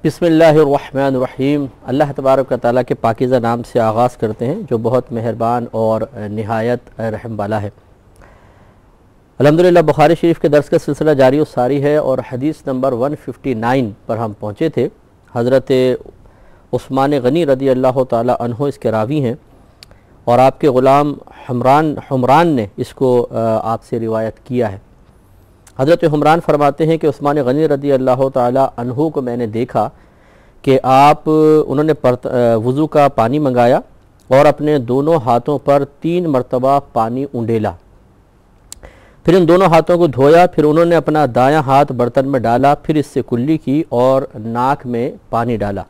बिस्मिल्लाहिर्रहमानिर्रहीम। अल्लाह तबारक व तआला के पाकीज़ा नाम से आगाज़ करते हैं जो बहुत मेहरबान और निहायत रहम वाला है। अल्हम्दुलिल्लाह बुखारी शरीफ के दर्स का सिलसिला जारी व सारी है और हदीस नंबर 159 पर हम पहुँचे थे। हज़रत उस्मान गनी रदी अल्लाह ताला अन्हो इसके रावी हैं और आपके ग़ुलाम हुमरान ने इसको आपसे रिवायत किया है। हज़रत हुमरान फरमाते हैं कि उस्मान गनी रदी अल्लाह ताला अन्हु को मैंने देखा कि उन्होंने वज़ू का पानी मंगाया और अपने दोनों हाथों पर 3 मरतबा पानी उंडेला, फिर इन दोनों हाथों को धोया, फिर उन्होंने अपना दायां हाथ बर्तन में डाला, फिर इससे कुल्ली की और नाक में पानी डाला,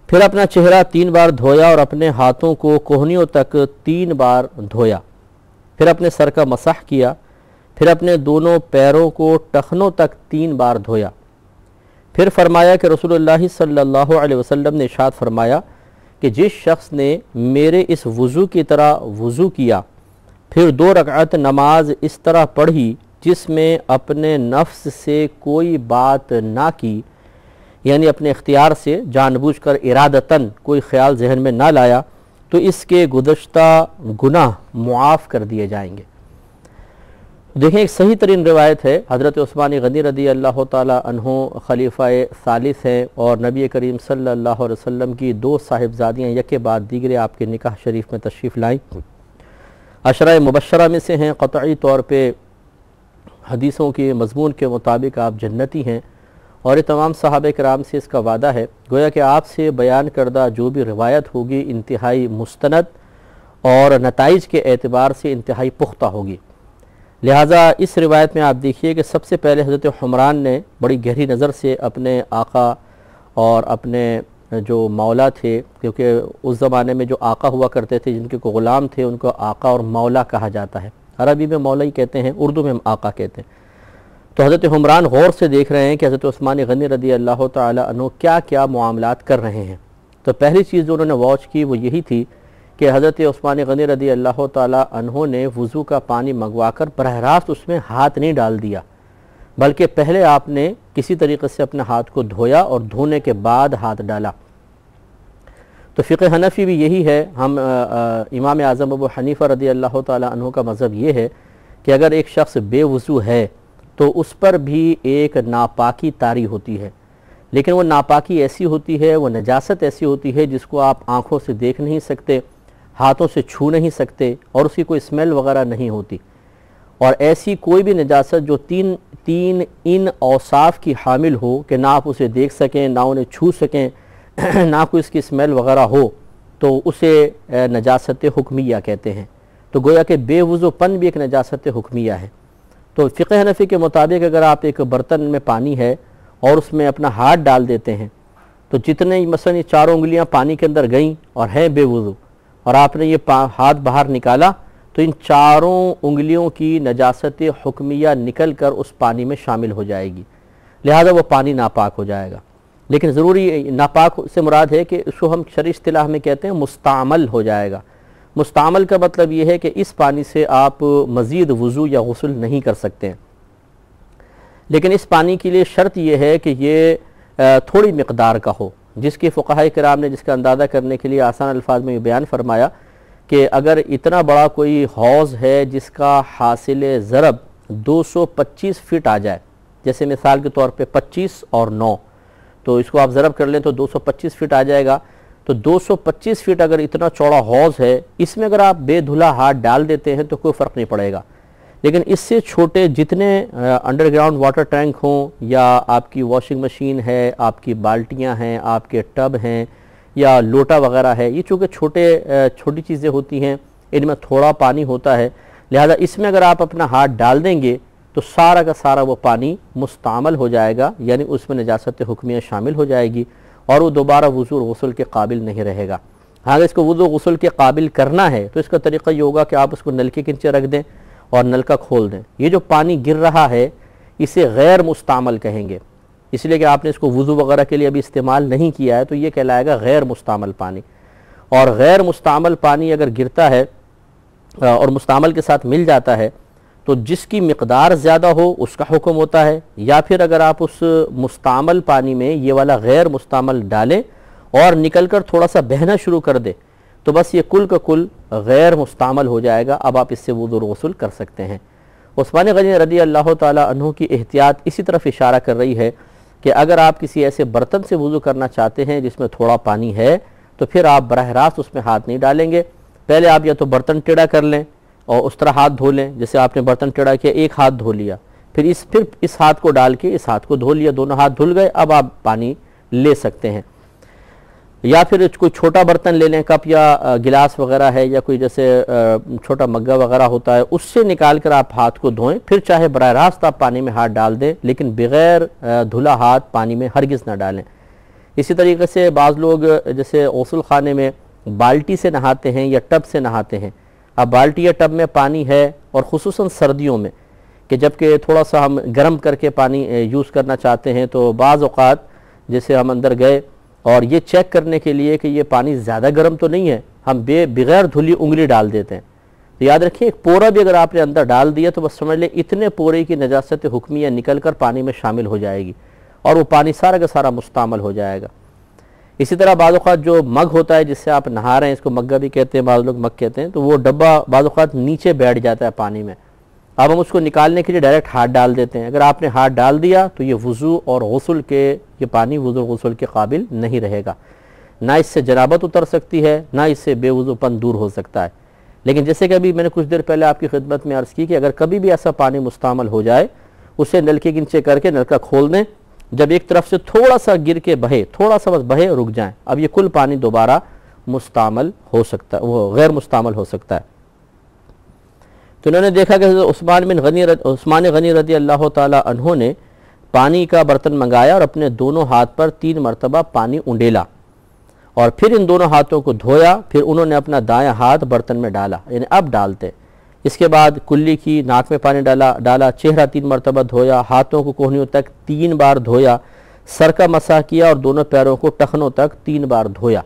फिर अपना चेहरा 3 बार धोया और अपने हाथों को कोहनियों तक 3 बार धोया, फिर अपने सर का मसाह किया, फिर अपने दोनों पैरों को टखनों तक 3 बार धोया। फिर फरमाया कि रसूलुल्लाह सल्लल्लाहु अलैहि वसल्लम ने इरशाद फरमाया कि जिस शख्स ने मेरे इस वज़ू की तरह वज़ू किया, फिर 2 रकात नमाज इस तरह पढ़ी जिसमें अपने नफ्स से कोई बात ना की, यानी अपने इख्तियार से जानबूझकर इरादतन कोई ख्याल जहन में ना लाया, तो इसके गुज़श्ता गुनाह मुआफ़ कर दिए जाएंगे। देखें, एक सही तरीन रिवायत है। हज़रत उस्मान गनी रदी अल्लाह ताला अन्हो खलीफ़ा सालिस हैं और नबी करीम सल्लल्लाहु अलैहि वसल्लम की 2 साहिबजादियाँ यके बाद दीगरे आपके निकाह शरीफ में तशरीफ़ लाई। अशरा मुबशरा में से हैं। क़तई तौर पे हदीसों के मज़मून के मुताबिक आप जन्नती हैं और ये तमाम सहाबे कराम से इसका वादा है। गोया कि आपसे बयान करदा जो भी रिवायत होगी इंतहाई मुस्तनद और नताइज के एतबार से इंतहाई पुख्ता होगी। लिहाजा इस रिवायत में आप देखिए कि सबसे पहले हज़रत हुमरान ने बड़ी गहरी नज़र से अपने आका और अपने जो मौला थे, क्योंकि उस ज़माने में जो आका हुआ करते थे जिनके को ग़ुलाम थे उनको आका और मौला कहा जाता है। अरबी में मौला ही कहते हैं, उर्दू में हम आका कहते हैं। तो हज़रत हुमरान गौर से देख रहे हैं कि हज़रत उस्मान गनी रदी अल्लाह ताला अन्हु क्या क्या मामलात कर रहे हैं। तो पहली चीज़ जो उन्होंने वॉच की वो यही थी कि हज़रत उस्मान गनी रदी अल्लाह ताला अन्हो ने वज़ू का पानी मंगवा कर बरह रास्त उसमें हाथ नहीं डाल दिया, बल्कि पहले आपने किसी तरीक़े से अपने हाथ को धोया और धोने के बाद हाथ डाला। तो फ़िक़्ह हनफ़ी भी यही है। हम इमाम आज़म अबू हनीफ़ा रदी अल्लाह ताला अन्हो का मज़हब ये है कि अगर एक शख्स बेवज़ू है तो उस पर भी एक नापाकी तारी होती है, लेकिन वो नापाकी ऐसी होती है, वो नजासत ऐसी होती है जिसको आप आँखों से देख नहीं सकते, हाथों से छू नहीं सकते और उसकी कोई स्मेल वगैरह नहीं होती। और ऐसी कोई भी नजासत जो तीन इन औसाफ की हामिल हो कि ना आप उसे देख सकें, ना उन्हें छू सकें, ना कोई इसकी स्मेल वगैरह हो, तो उसे नजासत हुक्मिया कहते हैं। तो गोया कि बेवज़ूपन भी एक नजासत हुक्मिया है। तो फ़िक़्ह हनफ़ी के मुताबिक अगर आप एक बर्तन में पानी है और उसमें अपना हाथ डाल देते हैं, तो जितने मसलन ये 4 उंगलियां पानी के अंदर गईं और हैं बेवज़ू और आपने ये हाथ बाहर निकाला, तो इन 4 उंगलियों की नजासत हुक्मिया निकल कर उस पानी में शामिल हो जाएगी, लिहाजा वो पानी नापाक हो जाएगा। लेकिन ज़रूरी नापाक से मुराद है कि इसको हम शरई इस्तिलाह में कहते हैं मुस्तामल हो जाएगा। मुस्तामल का मतलब ये है कि इस पानी से आप मज़ीद वज़ू या गुस्ल नहीं कर सकते हैं। लेकिन इस पानी के लिए शर्त यह है कि ये थोड़ी मिक़दार का हो, जिसकी फ़ुक़हा किराम ने जिसका अंदाज़ा करने के लिए आसान अल्फाज में बयान फरमाया कि अगर इतना बड़ा कोई हौज़ है जिसका हासिल ज़रब 225 फ़ीट आ जाए, जैसे मिसाल के तौर पे 25 और 9, तो इसको आप ज़रब कर लें तो 225 फ़ीट आ जाएगा। तो 225 फ़ीट अगर इतना चौड़ा हौज़ है, इसमें अगर आप बेधुला हाथ डाल देते हैं तो कोई फ़र्क नहीं पड़ेगा। लेकिन इससे छोटे जितने अंडरग्राउंड वाटर टैंक हों या आपकी वॉशिंग मशीन है, आपकी बाल्टियां हैं, आपके टब हैं या लोटा वगैरह है, ये चूँकि छोटी चीज़ें होती हैं, इनमें थोड़ा पानी होता है, लिहाजा इसमें अगर आप अपना हाथ डाल देंगे तो सारा का सारा वो पानी मुस्तामल हो जाएगा, यानी उसमें नजासत हुक्मिया शामिल हो जाएगी और वो दोबारा वज़ू और गुस्ल के काबिल नहीं रहेगा। हाँ, अगर इसको वज़ू गुस्ल के काबिल करना है तो इसका तरीक़ा ये होगा कि आप उसको नल के नीचे रख दें और नलका खोल दें। ये जो पानी गिर रहा है इसे गैर मुस्तामल कहेंगे, इसलिए कि आपने इसको वज़ू वगैरह के लिए अभी इस्तेमाल नहीं किया है, तो ये कहलाएगा गैर मुस्तामल पानी। और गैर मुस्तामल पानी अगर गिरता है और मुस्तामल के साथ मिल जाता है तो जिसकी मिक़दार ज़्यादा हो उसका हुक्म होता है, या फिर अगर आप उस मुस्तामल पानी में ये वाला गैर मुस्तामल डालें और निकल कर थोड़ा सा बहना शुरू कर दे तो बस ये कुल का कुल गैर मुस्तामल हो जाएगा। अब आप इससे वुज़ू और गुस्ल कर सकते हैं। उस्मान गनी रज़ी अल्लाह ताला अन्हु की एहतियात इसी तरफ इशारा कर रही है कि अगर आप किसी ऐसे बर्तन से वुज़ू करना चाहते हैं जिसमें थोड़ा पानी है तो फिर आप बराह रास्त उसमें हाथ नहीं डालेंगे। पहले आप या तो बर्तन टेढ़ा कर लें और उस तरह हाथ धो लें, जैसे आपने बर्तन टेढ़ा किया, एक हाथ धो लिया, फिर इस हाथ को डाल के इस हाथ को धो लिया, दोनों हाथ धुल गए, अब आप पानी ले सकते हैं। या फिर कोई छोटा बर्तन ले लें, कप या गिलास वगैरह है, या कोई जैसे छोटा मग्गा वगैरह होता है, उससे निकाल कर आप हाथ को धोएं, फिर चाहे बराह रास्त आप पानी में हाथ डाल दें, लेकिन बग़ैर धुला हाथ पानी में हरगिज़ ना डालें। इसी तरीके से बाज़ लोग जैसे गस्ल खाने में बाल्टी से नहाते हैं या टब से नहाते हैं। अब बाल्टी या टब में पानी है और ख़ुसूसन सर्दियों में कि जबकि थोड़ा सा हम गर्म करके पानी यूज़ करना चाहते हैं, तो बाज़ औक़ात जैसे हम अंदर गए और ये चेक करने के लिए कि ये पानी ज़्यादा गर्म तो नहीं है, हम बग़ैर धुली उंगली डाल देते हैं। तो याद रखिए, एक पोरा भी अगर आपने अंदर डाल दिया तो बस समझ लें इतने पोरे की नजासत हुक्मिया निकल कर पानी में शामिल हो जाएगी और वो पानी सारा का सारा मुस्तामल हो जाएगा। इसी तरह बाज़ औक़ात जो मग होता है जिससे आप नहा रहे हैं, इसको मग्गा भी कहते हैं, बाज़ लोग मग कहते हैं, तो वो डब्बा बाज़ औक़ात नीचे बैठ जाता है पानी में। अब हम उसको निकालने के लिए डायरेक्ट हाथ डाल देते हैं। अगर आपने हाथ डाल दिया तो ये वज़ू और गुस्ल के ये पानी वज़ू और गुस्ल के काबिल नहीं रहेगा। ना इससे जनाबत उतर सकती है, ना इससे बेवज़ूपन दूर हो सकता है। लेकिन जैसे कि अभी मैंने कुछ देर पहले आपकी खिदमत में अर्ज़ की कि अगर कभी भी ऐसा पानी मुस्तामल हो जाए, उसे नलके के नीचे करके नलका खोल दें, जब एक तरफ से थोड़ा सा गिर के बहे, थोड़ा सा बस बहे, रुक जाए, अब ये कुल पानी दोबारा मुस्तामल हो सकता है, वो गैर मुस्तामल हो सकता है। तो उन्होंने देखा कि उस्मान गनी रज़ी अल्लाह ताला अन्हु ने पानी का बर्तन मंगाया और अपने दोनों हाथ पर 3 मरतबा पानी उंडेला और फिर इन दोनों हाथों को धोया। फिर उन्होंने अपना दायां हाथ बर्तन में डाला, यानी अब डालते। इसके बाद कुल्ली की, नाक में पानी डाला, चेहरा 3 मरतबा धोया, हाथों को कोहनियों तक 3 बार धोया, सर का मसा किया और दोनों पैरों को टखनों तक 3 बार धोया।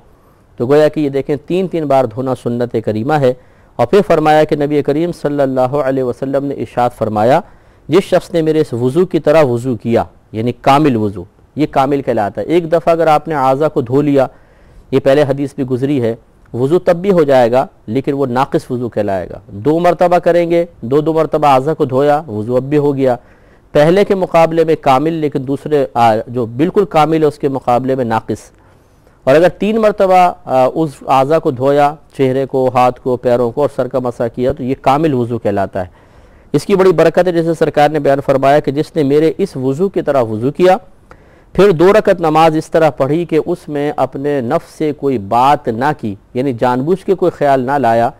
तो गोया कि ये देखें 3-3 बार धोना सुन्नत करीमा है। और फिर फरमाया कि नबी करीम सल्लल्लाहु अलैहि वसल्लम ने इरशाद फरमाया, जिस शख्स ने मेरे इस वज़ू की तरह वज़ू किया, यानी कामिल वज़ू, ये कामिल कहलाता है। एक दफ़ा अगर आपने आज़ा को धो लिया, ये पहले हदीस भी गुजरी है, वज़ू तब भी हो जाएगा लेकिन वो नाक़िस वज़ू कहलाएगा। 2 मरतबा करेंगे, 2 मरतबा आज़ा को धोया, वज़ू अब भी हो गया, पहले के मुकाबले में कामिल, लेकिन दूसरे जो बिल्कुल कामिल है उसके मुकाबले में नाक़िस। और अगर 3 मरतबा उस आज़ा को धोया, चेहरे को, हाथ को, पैरों को और सर का मसा किया, तो ये कामिल वज़ू कहलाता है। इसकी बड़ी बरकत है, जैसे सरकार ने बयान फरमाया कि जिसने मेरे इस वज़ू की तरह वज़ू किया, फिर 2 रकत नमाज इस तरह पढ़ी कि उसमें अपने नफ्स से कोई बात ना की, यानी जानबूझ के कोई ख्याल ना लाया,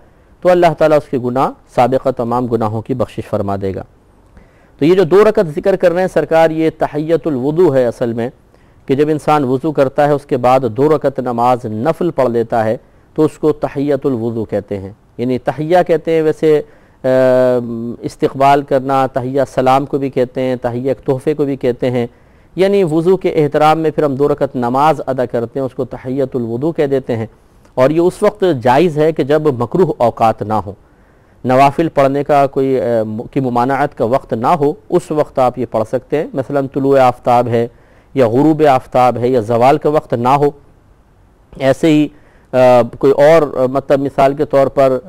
तो अल्लाह ताला उसके गुनाह साबिक़ा तमाम गुनाहों की बख्शिश फरमा देगा। तो ये जो 2 रकत ज़िक्र कर रहे हैं सरकार, ये तहियतुल वुदू है असल में, कि जब इंसान वज़ू करता है उसके बाद 2 रकत नमाज नफल पढ़ लेता है तो उसको तहियतुल वुदू कहते हैं। यानी तहिया कहते हैं, वैसे इस्तक़बाल करना, तहिया सलाम को भी कहते हैं, तहिया तोहफ़े को भी कहते हैं। यानी वज़ू के एहतराम में फिर हम 2 रकत नमाज अदा करते हैं, उसको तहियतुल वुदू कह देते हैं। और ये उस वक्त जायज़ है कि जब मकरूह औकात ना हो, नवाफिल पढ़ने का कोई की मुमानअत का वक्त ना हो, उस वक्त आप ये पढ़ सकते हैं। मसलन तुलुए आफ्ताब है या गुरूब आफ्ताब है या ज़वाल का वक्त ना हो, ऐसे ही कोई और मतलब मिसाल के तौर पर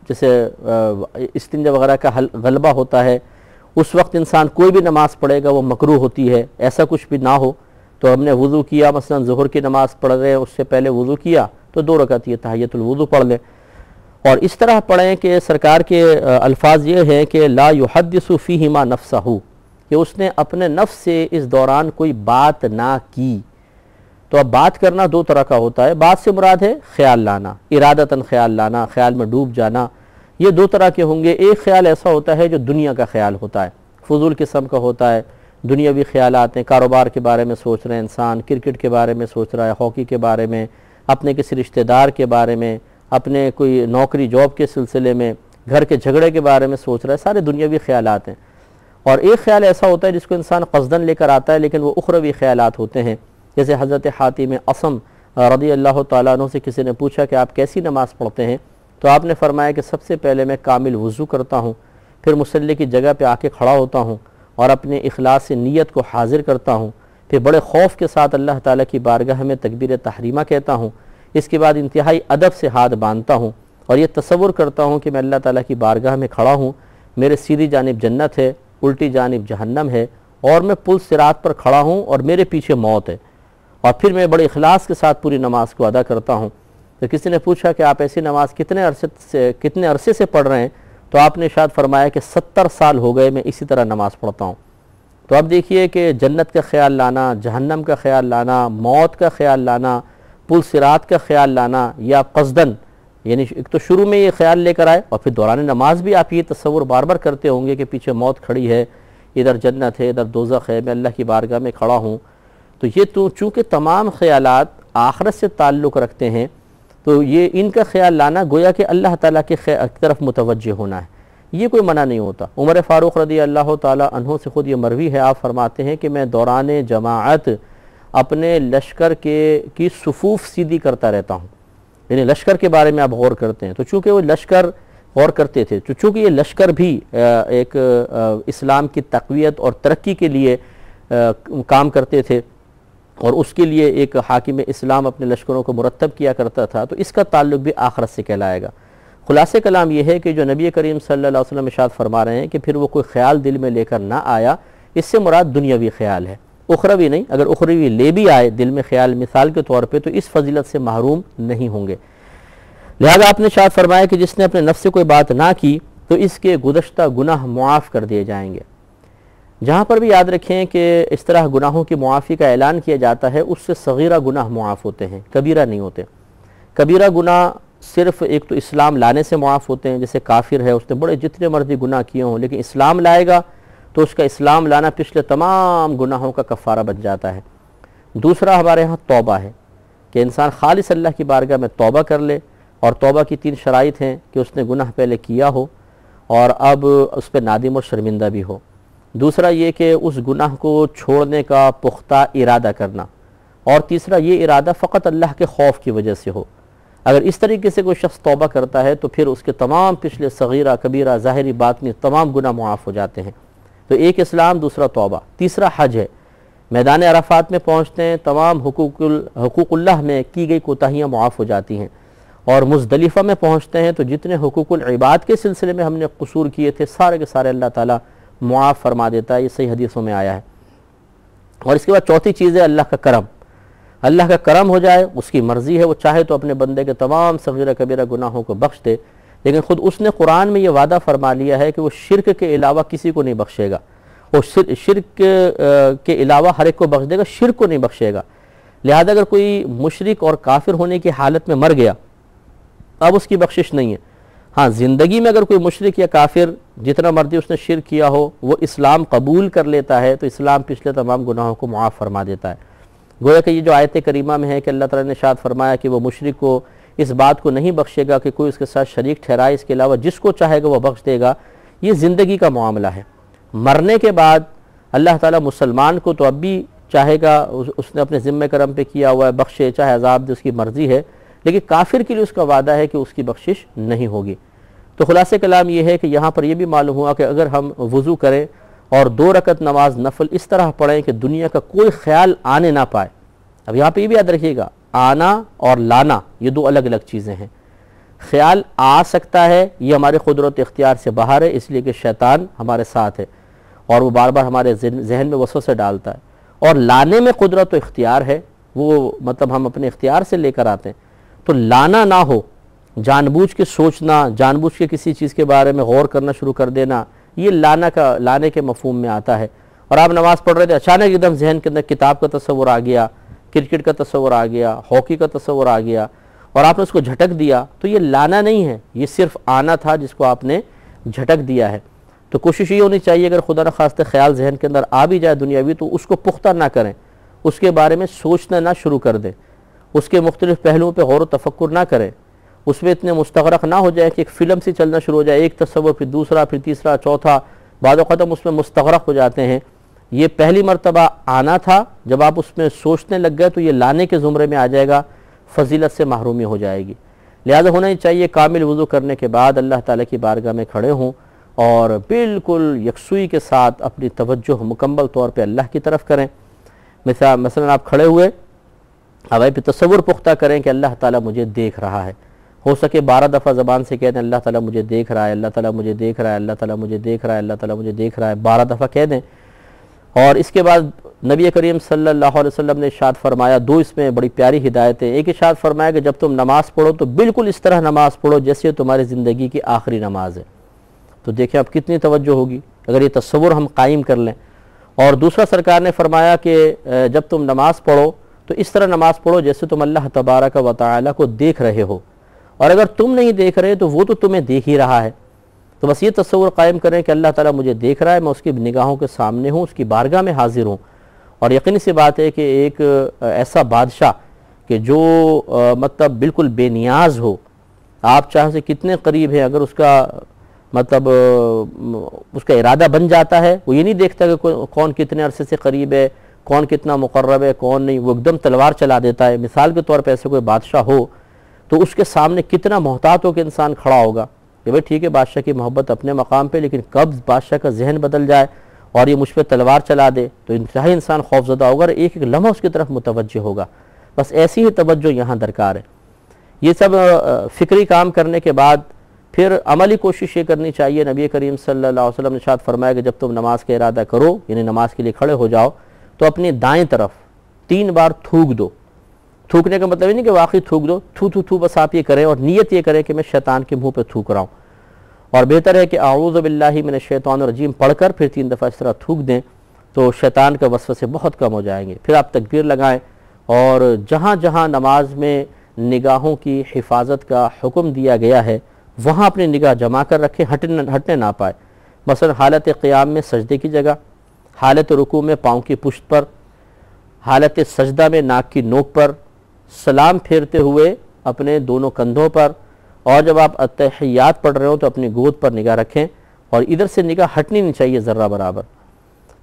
जैसे इस्तिंजा वगैरह का गलबा होता है, उस वक्त इंसान कोई भी नमाज़ पढ़ेगा वो मकरूह होती है। ऐसा कुछ भी ना हो तो हमने वज़ू किया, मसलन ज़ुहर की नमाज़ पढ़ रहे हैं, उससे पहले वज़ू किया तो 2 रकात ये तहियतुल वुदू पढ़ लें। और इस तरह पढ़ें कि सरकार के अल्फाज ये हैं कि ला युहद्दिसु फ़ीहिमा नफ्सहु, कि उसने अपने नफ्स से इस दौरान कोई बात ना की। तो अब बात करना 2 तरह का होता है। बात से मुराद है ख्याल लाना, इरादतन ख्याल लाना, ख्याल में डूब जाना। ये 2 तरह के होंगे। एक ख्याल ऐसा होता है जो दुनिया का ख्याल होता है, फजूल किस्म का होता है, दुनियावी ख्याल आते हैं, कारोबार के बारे में सोच रहे हैं इंसान, क्रिकेट के बारे में सोच रहा है, हॉकी के बारे में, अपने किसी रिश्तेदार के बारे में, अपने कोई नौकरी जॉब के सिलसिले में, घर के झगड़े के बारे में सोच रहा है, सारे दुनियावी ख्याल आते हैं। और एक ख्याल ऐसा होता है जिसको इंसान क़स्दन लेकर आता है लेकिन वो उखरवी ख्यालात होते हैं। जैसे हज़रत हातिम असम रज़ी अल्लाह ताला अन्हु से किसी ने पूछा कि आप कैसी नमाज़ पढ़ते हैं, तो आपने फरमाया कि सबसे पहले मैं कामिल वज़ू करता हूँ, फिर मुसल्ले की जगह पे आके खड़ा होता हूँ और अपने इखलास से नीयत को हाजिर करता हूँ। फिर बड़े खौफ के साथ अल्लाह ताला की बारगाह में तकबीर तहरीमा कहता हूँ। इसके बाद इंतहाई अदब से हाथ बांधता हूँ और ये तसव्वुर करता हूँ कि मैं अल्लाह ताला की बारगाह में खड़ा हूँ, मेरे सीधी जानिब जन्नत है, उल्टी जानिब जहन्नम है और मैं पुल सिरात पर खड़ा हूँ और मेरे पीछे मौत है। और फिर मैं बड़े इखलास के साथ पूरी नमाज को अदा करता हूँ। तो किसी ने पूछा कि आप ऐसी नमाज कितने अरसे से पढ़ रहे हैं? तो आपने शायद फरमाया कि 70 साल हो गए मैं इसी तरह नमाज़ पढ़ता हूँ। तो अब देखिए कि जन्नत का ख्याल लाना, जहन्नम का ख्याल लाना, मौत का ख्याल लाना, पुल सिरात का ख्याल लाना, या क़स्दन, यानी एक तो शुरू में ये ख्याल लेकर आए और फिर दौरान नमाज भी आप ये तसव्वुर बार बार करते होंगे कि पीछे मौत खड़ी है, इधर जन्नत है, इधर दोज़ख है, मैं अल्लाह की बारगाह में खड़ा हूँ। तो ये तो चूँकि तमाम ख़यालात आखिरत से ताल्लुक़ रखते हैं, तो ये इनका ख्याल लाना गोया कि अल्लाह ताला की तरफ मुतवज्जे होना है, ये कोई मना नहीं होता। उमर फ़ारूक़ रज़ी अल्लाह ताला अन्हु से ख़ुद ये मरवी है, आप फरमाते हैं कि मैं दौरान जमाअत अपने लश्कर की सुफूफ सीधी करता रहता हूँ। यानी लश्कर के बारे में आप गौर करते हैं, तो चूँकि वो लश्कर गौर करते थे, तो चूँकि ये लश्कर भी एक इस्लाम की तक़वियत और तरक्की के लिए काम करते थे और उसके लिए एक हाकिम इस्लाम अपने लश्करों को मुरतब किया करता था, तो इसका ताल्लुक भी आखिरत से कहलाएगा। खुलासे कलाम यह है कि जो नबी करीम सल्लल्लाहु अलैहि वसल्लम इरशाद फरमा रहे हैं कि फिर वो कोई ख्याल दिल में लेकर ना आया, इससे मुराद दुनियावी ख्याल है, उखरवी नहीं। अगर उखरवी ले भी आए दिल में ख्याल मिसाल के तौर पर, तो इस फजीलत से महरूम नहीं होंगे। लिहाजा आपने शायद फरमाया कि जिसने अपने नफ्स से कोई बात ना की तो इसके गुज़श्ता गुनाह मुआफ़ कर दिए जाएंगे। जहाँ पर भी याद रखें कि इस तरह गुनाहों की मुआफ़ी का ऐलान किया जाता है, उससे सगीरा गुनाह मुआफ़ होते हैं, कबीरा नहीं होते। कबीरा गुनाह सिर्फ एक तो इस्लाम लाने से मुआफ़ होते हैं, जैसे काफिर है, उसने बड़े जितने मर्जी गुनाह किए हों, लेकिन इस्लाम लाएगा तो उसका इस्लाम लाना पिछले तमाम गुनाहों का कफ़ारा बन जाता है। दूसरा हमारे यहाँ तौबा है कि इंसान खालिस अल्लाह की बारगाह में तौबा कर ले, और तौबा की 3 शराइत हैं कि उसने गुनाह पहले किया हो और अब उस पर नादिम और शर्मिंदा भी हो। दूसरा ये कि उस गुनाह को छोड़ने का पुख्ता इरादा करना, और तीसरा ये इरादा फ़कत अल्लाह के खौफ की वजह से हो। अगर इस तरीके से कोई शख्स तौबा करता है तो फिर उसके तमाम पिछले सगीरा कबीरा ज़ाहिरी बातिनी तमाम गुनाह मुआफ़ हो जाते हैं। तो एक इस्लाम, दूसरा तौबा, तीसरा हज है। मैदान अराफात में पहुँचते हैं, तमाम हुकूकुल्लाह में की गई कोताहियाँ मुआफ़ हो जाती हैं, और मुज़दलिफ़ा में पहुँचते हैं तो जितने हुकूकुल इबाद के सिलसिले में हमने कसूर किए थे सारे के सारे अल्लाह ताला मुआफ़ फरमा देता है। ये सही हदीसों में आया है। और इसके बाद चौथी चीज़ है अल्लाह का करम। अल्लाह का करम हो जाए, उसकी मर्ज़ी है, वो चाहे तो अपने बंदे के तमाम सगीरा कबीरा गुनाहों को बख्श दे, लेकिन ख़ुद उसने कुरान में ये वादा फरमा लिया है कि वो शिरक के अलावा किसी को नहीं बख्शेगा। वो शिरक के अलावा हर एक को बख्श देगा, शिरक को नहीं बख्शेगा। लिहाजा अगर कोई मुशरिक और काफिर होने की हालत में मर गया, अब उसकी बख्शिश नहीं है। हाँ, ज़िंदगी में अगर कोई मुशरिक या काफिर जितना मर्जी उसने शिरक किया हो, वो इस्लाम कबूल कर लेता है तो इस्लाम पिछले तमाम गुनाहों को मुआफ़ फरमा देता है। गोया कि ये जो आयत करीमा में है कि अल्लाह ताला ने शाद फरमाया कि वो मुशरिक को इस बात को नहीं बख्शेगा कि कोई उसके साथ शरीक ठहराए, इसके अलावा जिसको चाहेगा वह बख्श देगा। ये ज़िंदगी का मामला है। मरने के बाद अल्लाह ताला मुसलमान को तो अब भी चाहेगा, उसने अपने ज़िम्मे करम पे किया हुआ है, बख्शे चाहे अजाब दे, उसकी मर्ज़ी है, लेकिन काफिर के लिए उसका वादा है कि उसकी बख्शिश नहीं होगी। तो खुलासे कलाम ये है कि यहाँ पर यह भी मालूम हुआ कि अगर हम वज़ू करें और 2 रकत नमाज नफल इस तरह पढ़ें कि दुनिया का कोई ख्याल आने ना पाए। अब यहाँ पर यह भी याद रखिएगा, आना और लाना ये 2 अलग अलग चीज़ें हैं। ख्याल आ सकता है, ये हमारे कुदरत इख्तियार से बाहर है, इसलिए कि शैतान हमारे साथ है और वो बार बार हमारे जहन में वसवसे डालता है। और लाने में कुदरत तो इख्तियार है, वो मतलब हम अपने इख्तियार से लेकर आते हैं। तो लाना ना हो, जानबूझ के सोचना, जानबूझ के किसी चीज़ के बारे में गौर करना शुरू कर देना, ये लाने के मफहूम में आता है। और आप नमाज़ पढ़ रहे थे, अचानक एकदम जहन के अंदर किताब का तस्वुर आ गया, क्रिकेट का तस्वुर आ गया, हॉकी का तस्वुर आ गया और आपने उसको झटक दिया, तो ये लाना नहीं है, ये सिर्फ आना था जिसको आपने झटक दिया है। तो कोशिश ये होनी चाहिए अगर खुदा न खास्ते ख्याल जहन के अंदर आ भी जाए दुनियावी, तो उसको पुख्ता ना करें, उसके बारे में सोचना ना शुरू कर दें, उसके मुख्तलिफ पहलुओं पर गौर व तफक्कुर ना करें, उसमें इतने मुस्तगरक ना हो जाए कि एक फ़िल्म से चलना शुरू हो जाए, एक तस्वुर फिर दूसरा फिर तीसरा चौथा, बाद ख़त्म उसमें मुस्तगरक हो जाते हैं। ये पहली मरतबा आना था, जब आप उसमें सोचने लग गए तो ये लाने के ज़ुमरे में आ जाएगा, फजीलत से महरूमी हो जाएगी। लिहाजा होना ही चाहिए कामिल वज़ू करने के बाद अल्लाह ताला की बारगाह में खड़े हों और बिल्कुल यकसुई के साथ अपनी तवज्जो मुकम्मल तौर पे अल्लाह की तरफ करें। मसलन आप खड़े हुए, अब आप तसव्वुर पुख्ता करें कि अल्लाह ताला मुझे देख रहा है। हो सके 12 दफ़ा ज़बान से कह दें अल्लाह ताला मुझे देख रहा है, अल्लाह ताला मुझे देख रहा है, अल्लाह ताला मुझे देख रहा है, अल्लाह ताला मुझे देख रहा है, 12 दफ़ा कह दें। और इसके बाद नबी करीम सल्लल्लाहु अलैहि वसल्लम ने इरशाद फरमाया, दो इसमें बड़ी प्यारी हिदायत है। एक इरशाद फरमाया कि जब तुम नमाज़ पढ़ो तो बिल्कुल इस तरह नमाज़ पढ़ो जैसे तुम्हारी ज़िंदगी की आखिरी नमाज है। तो देखें अब कितनी तवज्जो होगी अगर ये तस्वुर हम कायम कर लें। और दूसरा सरकार ने फरमाया कि जब तुम नमाज़ पढ़ो तो इस तरह नमाज़ पढ़ो जैसे तुम अल्लाह तबारक व तआला को देख रहे हो, और अगर तुम नहीं देख रहे तो वो तो तुम्हें देख ही रहा है। तो बस ये तस्वुर कायम करें कि अल्लाह ताला मुझे देख रहा है, मैं उसकी निगाहों के सामने हूँ, उसकी बारगाह में हाजिर हूँ। और यकीनी सी बात है कि एक ऐसा बादशाह कि जो मतलब बिल्कुल बेनियाज हो, आप चाहे से कितने करीब हैं, अगर उसका मतलब उसका इरादा बन जाता है, वो ये नहीं देखता कि कौन कितने अरसे से करीब है, कौन कितना मुकर्रब है, कौन नहीं, वो एकदम तलवार चला देता है। मिसाल के तौर पर ऐसे कोई बादशाह हो तो उसके सामने कितना मोहतात हो के इंसान खड़ा होगा कि भाई ठीक है बादशाह की मोहब्बत अपने मकाम पे, लेकिन कब बादशाह का जहन बदल जाए और ये मुझ पर तलवार चला दे तो इंतहाई इंसान खौफजदा होगा और एक एक लम्हा उसकी तरफ मुतवज्जह होगा। बस ऐसी ही तवज्जो यहाँ दरकार है। ये सब फ़िक्री काम करने के बाद फिर अमली कोशिश ये करनी चाहिए। नबी करीम सल्लल्लाहु अलैहि वसल्लम ने इरशाद फरमाया कि जब तुम नमाज का इरादा करो, यानी नमाज के लिए खड़े हो जाओ, तो अपनी दाएँ तरफ 3 बार थूक दो। थूकने का मतलब ये नहीं कि वाकई थूक दो, थू थू थू, बस आप ये करें और नीयत ये करें कि मैं शैतान के मुंह पे थूक रहा हूँ। और बेहतर है कि आऊज़ु बिल्लाहि मिनश शैतानिर रजीम पढ़कर फिर 3 दफ़ा इस तरह थूक दें तो शैतान का वसवसे बहुत कम हो जाएंगे। फिर आप तकबीर लगाएं और जहाँ जहाँ नमाज में निगाहों की हिफाजत का हुक्म दिया गया है वहाँ अपनी निगाह जमा कर रखें, हटने ना पाए। मसलन हालत क़ियाम में सजदे की जगह, हालत रुकू में पाँव की पुश्त पर, हालत सजदा में नाक की नोक पर, सलाम फेरते हुए अपने दोनों कंधों पर, और जब आप अत्तहियात पढ़ रहे हो तो अपनी गोद पर निगाह रखें और इधर से निगाह हटनी नहीं चाहिए ज़र्रा बराबर।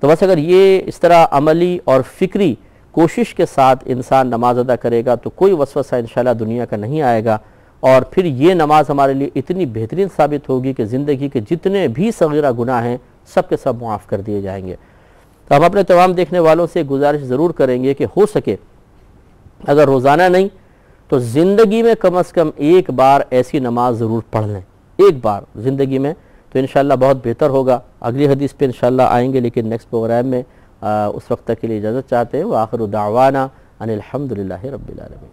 तो बस अगर ये इस तरह अमली और फ़िक्री कोशिश के साथ इंसान नमाज अदा करेगा तो कोई वसवसा इंशाअल्लाह दुनिया का नहीं आएगा, और फिर ये नमाज हमारे लिए इतनी बेहतरीन साबित होगी कि ज़िंदगी के जितने भी सगीरा गुनाह हैं सब के सब मुआफ़ कर दिए जाएंगे। तो हम अपने तमाम देखने वालों से गुजारिश ज़रूर करेंगे कि हो सके अगर रोज़ाना नहीं तो ज़िंदगी में कम से कम एक बार ऐसी नमाज ज़रूर पढ़ लें, एक बार ज़िंदगी में, तो इंशाअल्लाह बहुत बेहतर होगा। अगली हदीस पे इंशाअल्लाह आएंगे, लेकिन नेक्स्ट प्रोग्राम में उस वक्त तक के लिए इजाज़त चाहते हैं। व आखिरु दावाना अनिल हम्दुलिल्लाहि रब्बिल आलमीन।